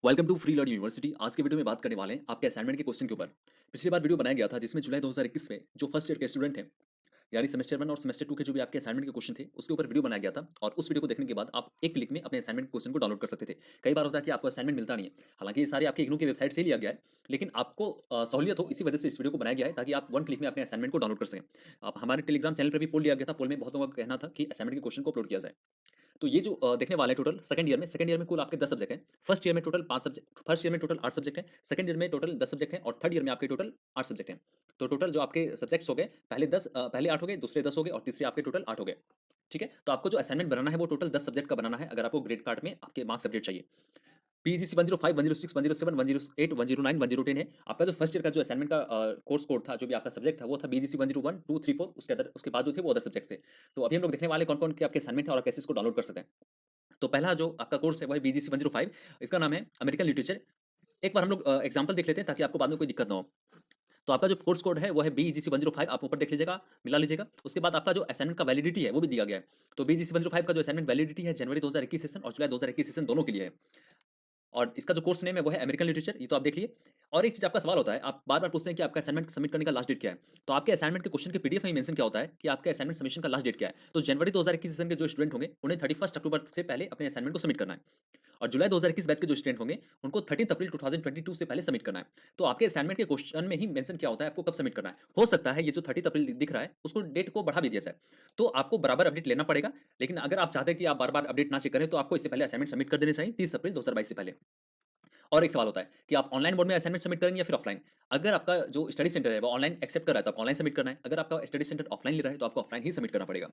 Welcome to free learn university. आज के video में बात करने वाले हैं आपके असाइनमेंट के क्वेश्चन के ऊपर। पिछली बार वीडियो बनाया गया था जिसमें जुलाई 2021 में जो फर्स्ट ईयर के स्टूडेंट हैं, यानी सेमेस्टर 1 और सेमेस्टर 2 के जो भी आपके असाइनमेंट के क्वेश्चन थे उसके ऊपर वीडियो बनाया गया था। और उस वीडियो को देखने के बाद आप एक क्लिक में अपने असाइनमेंट क्वेश्चन को डाउनलोड कर सकते थे। कई बार होता है कि आपको असाइनमेंट मिलता नहीं है, हालांकि ये सारे आपके इग्नू की वेबसाइट से ही लिया गया है, लेकिन आपको सहूलियत हो इसी वजह से इस वीडियो को बनाया गया है ताकि आप वन क्लिक में अपने असाइनमेंट को डाउनलोड कर सकें। आप हमारे टेलीग्राम चैनल पर भी पोल लिया गया था, पोल में बहुत लोगों का कहना था कि असाइनमेंट के क्वेश्चन को अपलोड किया जाए। तो ये जो देखने वाले हैं टोटल सेकंड ईयर में कुल आपके 10 सब्जेक्ट हैं। फर्स्ट ईयर में टोटल 8 सब्जेक्ट हैं, सेकंड ईयर में टोटल 10 सब्जेक्ट हैं और थर्ड ईयर में आपके टोटल 8 सब्जेक्ट हैं। तो टोटल जो आपके सब्जेक्ट्स हो गए, पहले 8 हो गए, दूसरे 10 हो गए और तीसरे आपके टोटल 8 हो गए। ठीक है? तो आपको जो असाइनमेंट बनाना है वो टोटल 10 सब्जेक्ट का बनाना है अगर आपको ग्रेड कार्ड में आपके मार्क्स अपडेट चाहिए। पीजीसी 105, 106, 107, 108, 109, 110 है। आपका जो फर्स्ट ईयर का जो असाइनमेंट का कोर्स कोड था, जो भी आपका सब्जेक्ट था, वो था बीजीसी 101, 2, 3, 4। उसके बाद जो थे वो अदर सब्जेक्ट थे। तो अभी हम लोग देखने वाले कौन-कौन के आपके असाइनमेंट है और आप कैसे इसको डाउनलोड कर सकते हैं। तो पहला जो आपका कोर्स है वो है बीजीसी 105। इसका नाम है अमेरिकन लिटरेचर। एक बार हम लोग एग्जांपल देख लेते हैं ताकि आपको बाद में कोई दिक्कत ना हो। तो आपका जो कोर्स कोड है वो है बीजीसी 105, आप ऊपर देख लीजिएगा, मिला लीजिएगा। उसके बाद आपका जो असाइनमेंट का वैलिडिटी है वो भी दिया गया है। तो बीजीसी 105 का जो असाइनमेंट वैलिडिटी है जनवरी 2021 सेशन और जुलाई 2021 सेशन दोनों के लिए है। और इसका जो कोर्स नेम है वो है अमेरिकन लिटरेचर, ये तो आप देख लिए। और एक चीज आपका सवाल होता है, आप बार बार पूछते हैं कि आपका असाइनमेंट सबमिट करने का लास्ट डेट क्या है। तो आपके असाइनमेंट के क्वेश्चन के पीडीएफ में मेंशन क्या होता है कि आपके असाइनमेंट सबमिशन का लास्ट डेट क्या है। तो जनवरी 2021 सेशन के जो स्टूडेंट होंगे उन्हें 31 अक्टूबर से पहले अपने असाइनमेंट को सबमिट करना है। और जुलाई 2021 बैच के जो स्टूडेंट होंगे उनको 13 अप्रैल 2022 से पहले सबमिट करना है। तो आपके असाइनमेंट के क्वेश्चन में ही मेंशन क्या होता है आपको कब सबमिट करना है। हो सकता है ये जो 30 अप्रैल दिख रहा है उसको डेट को बढ़ा भी दिया जाए। तो आपको बराबर अपडेट लेना पड़ेगा। लेकिन अगर आप चाहते हैं कि आप बार बार अपडेट ना चेक करें तो आपको इससे पहले असाइनमेंट सबमिट कर देने चाहिए 30 अप्रैल 2022 से पहले। और एक सवाल होता है कि आप ऑनलाइन मोड में असाइनमेंट सबमिट करेंगे या फिर ऑफलाइन। अगर आपका जो स्टडी सेंटर है वो ऑनलाइन एक्सेप्ट कर रहा है तो आप ऑनलाइन सबमिट करना है। अगर आपका स्टडी सेंटर ऑफलाइन ले रहा है तो आपको ऑफलाइन ही सबमिट करना पड़ेगा।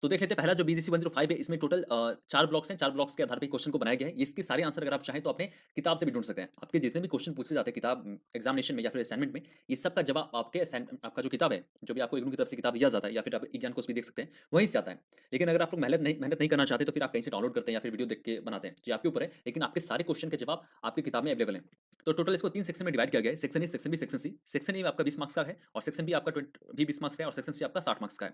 तो देख लेते हैं पहला जो बीजीसी 105 है, इसमें टोटल 4 ब्लॉक्स हैं। 4 ब्लॉक्स के आधार पे क्वेश्चन को बनाया गया है। इसके सारे आंसर अगर आप चाहें तो अपने किताब से भी ढूंढ सकते हैं। आपके जितने भी क्वेश्चन पूछे जाते हैं किताब एग्जामिनेशन में या फिर असाइनमेंट में, ये सब का जवाब आपका जो किताब है, जो भी आपको इग्नू की तरफ से किताब दिया जाता है या फिर आप ई ज्ञान कोर्स भी देख सकते हैं, वहीं से आता है। लेकिन अगर आप लोग मेहनत नहीं करना चाहते तो फिर आप कहीं से डाउनलोड करते हैं या फिर वीडियो देख के बनाते हैं, जो आपके ऊपर है। लेकिन आपके सारे क्वेश्चन के जवाब आपकी किताब में अवेलेबल है। तो टोटल इसको 3 सेक्शन में डिवाइड किया गया है, section A, section B, section C. Section A आपका 20 मार्क्स का है और सेक्शन बी आपका 20 मार्क्स का है और सेक्शन सी आपका 60 मार्क्स का है।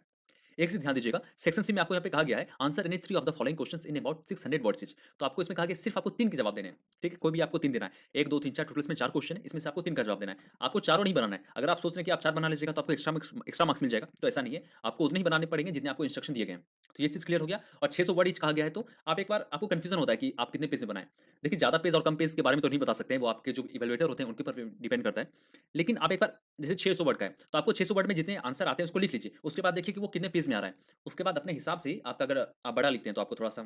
एक चीज ध्यान दीजिएगा, सेक्शन सी में आपको यहाँ पे कहा गया है answer any 3 of the following questions in about 600 words each. तो आपको इसमें कहा गया सिर्फ आपको 3 के जवाब देने हैं। ठीक है, कोई भी आपको 3 देना है। 1, 2, 3, 4, टोटल इसमें 4 क्वेश्चन है, इसमें से आपको 3 का जवाब देना है। आपको चारों नहीं बनाना है। अगर आप सोच रहे हैं कि आप 4 बना लीजिएगा तो आपको एक्स्ट्रा मार्क्स मिल जाएगा, तो ऐसा नहीं है। आपको उतने ही बनाने पड़ेंगे जितने आपको इंस्ट्रक्शन दिए गए हैं। तो ये चीज क्लियर हो गया। और 600 वर्ड ईच कहा गया है, तो आप एक बार आपको कंफ्यूजन होता है कि आप कितने पेज में बनाएं। देखिए, ज्यादा पेज और कम पेज के बारे में तो नहीं बता सकते हैं, वो आपके जो इवैल्यूएटर होते हैं उनके ऊपर डिपेंड करता है। लेकिन आप एक बार, जैसे 600 वर्ड का है तो आपको 600 वर्ड में जितने आंसर आते हैं उसको लिख लीजिए। उसके बाद देखिए कि वो कितने पेज में आ रहा है। उसके बाद अपने हिसाब से आपका, अगर आप बड़ा लिखते हैं तो आपको थोड़ा-सा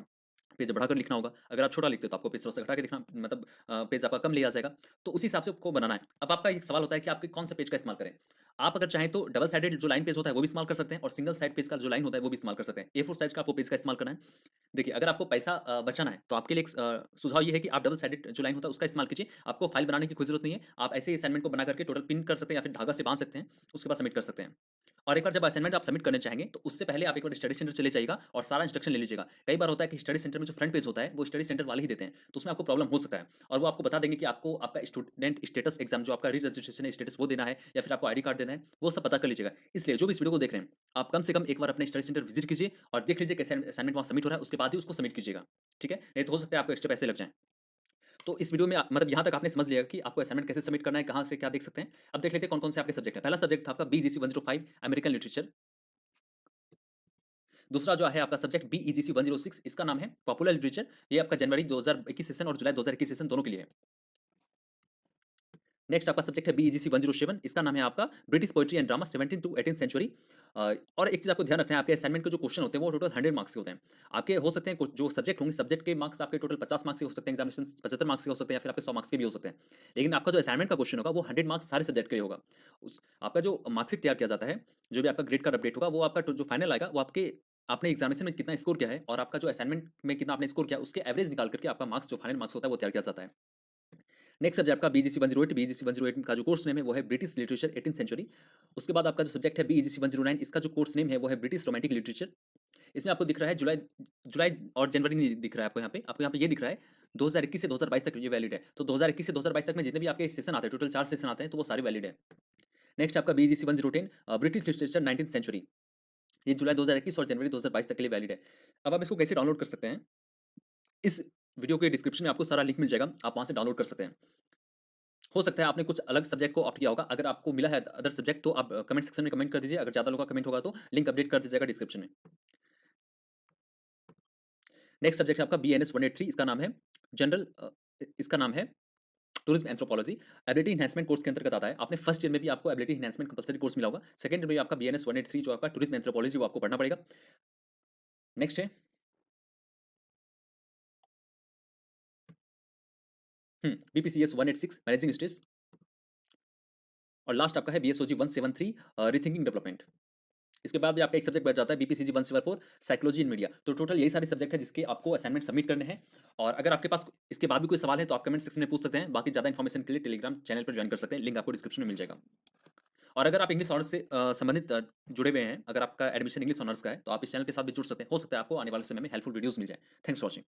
पेज बढ़ाकर लिखना होगा। अगर आप छोटा लिखते हो तो आपको पेज थोड़ा-सा घटा के लिखना, मतलब पेज आपका कम लिया जाएगा। तो उसी हिसाब से आपको बनाना है। अब आपका एक सवाल होता है कि आप कौन-सा पेज का इस्तेमाल करें। आप अगर चाहें तो डबल साइडेड जो लाइन पेज होता है वो भी इस्तेमाल कर सकते हैं और सिंगल साइड पेज का जो लाइन होता है वो भी इस्तेमाल कर सकते हैं। A4 साइज का आपको पेज का इस्तेमाल करना है। देखिए, अगर आपको पैसा बचाना है तो आपके लिए एक सुझाव ये है कि आप डबल साइडेड जो लाइन होता है उसका इस्तेमाल कीजिए। आपको फाइल बनाने की कोई ज़रूरत नहीं है। आप ऐसे ही असाइनमेंट को बना करके टोटल पिन कर सकते हैं या फिर धागा से बाँध सकते हैं। उसके बाद सबमिट कर सकते हैं। और एक बार जब असाइनमेंट आप सबमिट करने चाहेंगे तो उससे पहले आप एक बार स्टडी सेंटर चले जाइएगा और सारा इंस्ट्रक्शन ले लीजिएगा। कई बार होता है कि स्टडी सेंटर में जो फ्रंट पेज होता है वो स्टडी सेंटर वाले ही देते हैं, तो उसमें आपको प्रॉब्लम हो सकता है। और वो आपको बता देंगे कि आपको आपका स्टूडेंट स्टेटस एग्जाम, जो आपका री रजिस्ट्रेशन स्टेटस, वो देना है या फिर आपको आईडी कार्ड देना है, वो सब पता कर लीजिएगा। इसलिए जो भी इस वीडियो को देख रहे हैं, आप कम से कम एक बार अपने स्टडी सेंटर विजिट कीजिए और देख लीजिए कैसे असाइनमेंट वहाँ सबमिट हो रहा है, उसके बाद ही उसको सबमिट कीजिएगा। ठीक है, नहीं तो हो सकता है आपको एक्स्ट्रा पैसे लग जाएं। तो इस वीडियो में मतलब यहाँ तक आपने समझ लिया कि आपको असाइनमेंट कैसे सबमिट करना है, कहाँ से क्या देख सकते हैं। अब देख लेते हैं कौन कौन से आपके सब्जेक्ट है। पहला सब्जेक्ट था आपका बीजीसी 105 अमेरिकन लिटरेचर। दूसरा जो है आपका सब्जेक्ट बीईजीसी 106, इसका नाम है पॉपुलर लिटरेचर। ये आपका जनवरी 2021 सेशन और जुलाई 2021 सेशन दोनों के लिए है। नेक्स्ट आपका सब्जेक्ट है बीईजीसी 107, इसका नाम है आपका British poetry and drama 17 to 18 century. और एक चीज आपको ध्यान रखना है, आपके असाइनमेंट के जो क्वेश्चन होते हैं वो टोटल 100 मार्क्स के होते हैं। आपके हो सकते हैं जो सब्जेक्ट होंगे, सब्जेक्ट के मार्क्स आपके टोटल 50 मार्क्स के हो सकते हैं, एग्जामिनेशन 75 मार्क्स के हो सकते हैं या फिर आपके 100 मार्क्स के भी हो सकते हैं। लेकिन आपका जो असाइनमेंट का क्वेश्चन होगा वो 100 मार्क्स सारे सब्जेक्ट के लिए होगा। आपका जो मार्कशीट तैयार किया जाता है, जो भी आपका ग्रेड कार्ड अपडेट होगा, वो आपका जो फाइनल आएगा वो आपके आपने एग्जामिनेशन में कितना स्कोर किया है और आपका जो असाइनमेंट में कितना आपने स्कोर किया, उसके एवरेज निकाल करके आपका मार्क्स, जो फाइनल मार्क्स होता है, वो तैयार किया जाता है। नेक्स्ट सब्जेक्ट आपका बीजीसी 108। बीजीसी 108 का जो कोर्स नेम है वो है ब्रिटिश लिटरेचर 18th सेंचुरी। उसके बाद आपका जो सब्जेक्ट है बीजीसी 109, इसका जो कोर्स नेम है वो है ब्रिटिश रोमांटिक लिटरेचर। इसमें आपको दिख रहा है जुलाई जुलाई और जनवरी नहीं दिख रहा है आपको यहाँ पे ये दिख रहा है 2021 से 2022 तक ये वैलिड है। तो 2021 से 2022 तक में जितने भी आपके सेशन आते हैं, टोटल 4 सेशन आते हैं, तो वो सारे वैलिड है। नेक्स्ट आपका BGC 110 British literature 19th century. ये जुलाई 2021 और जनवरी 2022 तक के लिए वैलिड है। अब आप इसको कैसे डाउनलोड कर सकते हैं, इस वीडियो के डिस्क्रिप्शन में आपको सारा लिंक मिल जाएगा, आप वहाँ से डाउनलोड कर सकते हैं। हो सकता है आपने कुछ अलग सब्जेक्ट को ऑप्ट किया होगा, अगर आपको मिला है अदर सब्जेक्ट तो आप कमेंट सेक्शन में कमेंट कर दीजिए, अगर ज़्यादा लोगों का कमेंट होगा तो लिंक अपडेट कर दीजिएगा डिस्क्रिप्शन में। नेक्स्ट सब्जेक्ट है आपका BNS 183, इसका नाम है जनरल इसका नाम है tourism anthropology. Ability enhancement course के अंतर्गत आता है। आपने फर्स्ट ईयर में भी आपको एबिलिटी एनहांसमेंट कंपलसरी कोर्स मिला होगा, सेकंड ईयर में भी आपका BNS 183 जो आपका टूरिज्म एंथ्रोपोलॉजी वो आपको पढ़ना पड़ेगा। नेक्स्ट है BPCS 186 मैनेजिंग स्ट्रेस, और लास्ट आपका है BSOG 173 रीथिंकिंग डेवलपमेंट। इसके बाद भी आपका एक सब्जेक्ट बैठ जाता है BPCG 174 साइकोलॉजी इन मीडिया। तो टोटल यही सारे सब्जेक्ट है जिसके आपको असाइनमेंट सबमिट करने हैं। और अगर आपके पास इसके बाद भी कोई सवाल है तो आप कमेंट सेक्शन में पूछ सकते हैं। बाकी ज़्यादा इन्फॉर्मेशन के लिए टेलीग्राम चैनल पर ज्वाइन कर सकते हैं, लिंक आपको डिस्क्रिप्शन में मिल जाएगा। और अगर आप इंग्लिश ऑनर्स से संबंधित जुड़े हुए हैं, अगर आपका एडमिशन इंग्लिश ऑनर्स का है तो आप इस चैनल के साथ भी जुड़ सकते हैं। हो सकता है आपको आने वाले समय में हेल्पफुल वीडियोस मिल जाए। Thanks for watching.